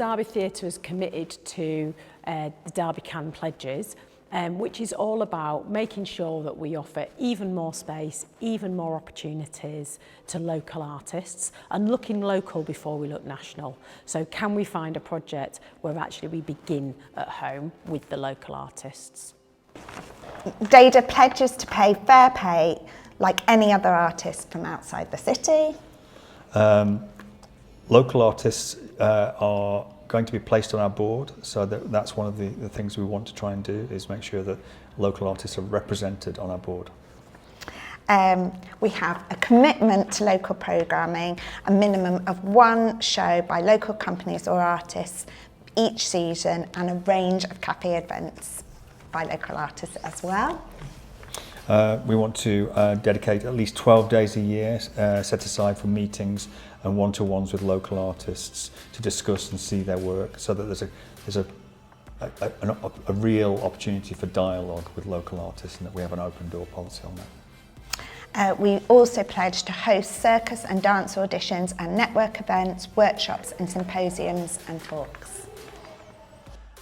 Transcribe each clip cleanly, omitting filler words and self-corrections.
Derby Theatre is committed to the Derby Can Pledges, which is all about making sure that we offer even more space, even more opportunities to local artists, and looking local before we look national. So can we find a project where actually we begin at home with the local artists? Dada pledges to pay fair pay like any other artist from outside the city. Local artists are going to be placed on our board, so that's one of the things we want to try and do, is make sure that local artists are represented on our board. We have a commitment to local programming, a minimum of one show by local companies or artists each season, and a range of cafe events by local artists as well. We want to dedicate at least 12 days a year set aside for meetings and one-to-ones with local artists to discuss and see their work, so that there's a real opportunity for dialogue with local artists, and that we have an open door policy on that. We also pledge to host circus and dance auditions and network events, workshops and symposiums and talks.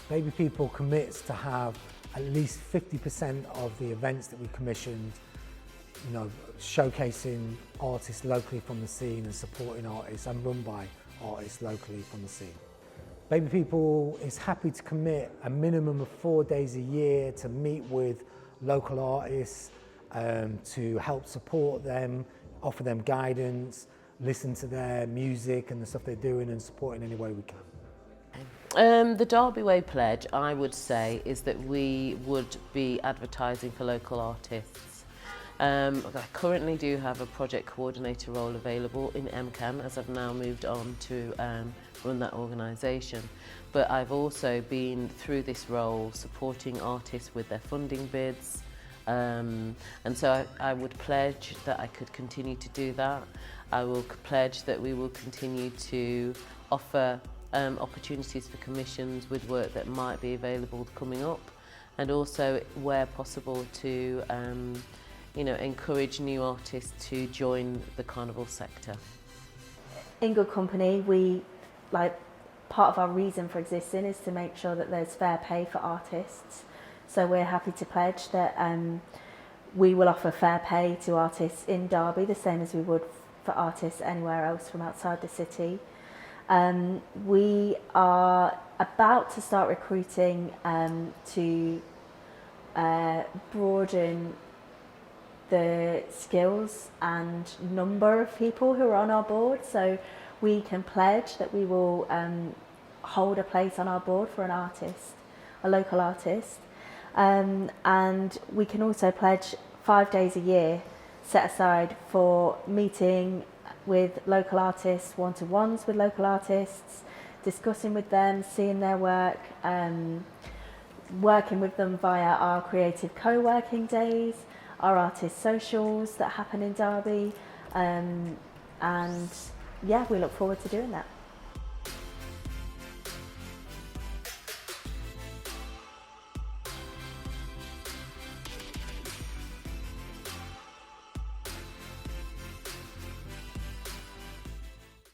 Baby People commits to have at least 50% of the events that we commissioned, showcasing artists locally from the scene and supporting artists and run by artists locally from the scene. Baby People is happy to commit a minimum of 4 days a year to meet with local artists, to help support them, offer them guidance, listen to their music and the stuff they're doing, and support in any way we can. The Derby Way pledge, I would say, is that we would be advertising for local artists. I currently do have a project coordinator role available in MCAN, as I've now moved on to run that organisation. But I've also been through this role supporting artists with their funding bids. And so I would pledge that I could continue to do that. I will pledge that we will continue to offer opportunities for commissions with work that might be available coming up, and also, where possible, to encourage new artists to join the carnival sector. In good company, part of our reason for existing is to make sure that there's fair pay for artists. So we're happy to pledge that we will offer fair pay to artists in Derby, the same as we would for artists anywhere else from outside the city. We are about to start recruiting to broaden the skills and number of people who are on our board, so we can pledge that we will hold a place on our board for an artist, a local artist, and we can also pledge 5 days a year set aside for meeting with local artists, one-to-ones with local artists, discussing with them, seeing their work, working with them via our creative co-working days, our artist socials that happen in Derby, and yeah, we look forward to doing that.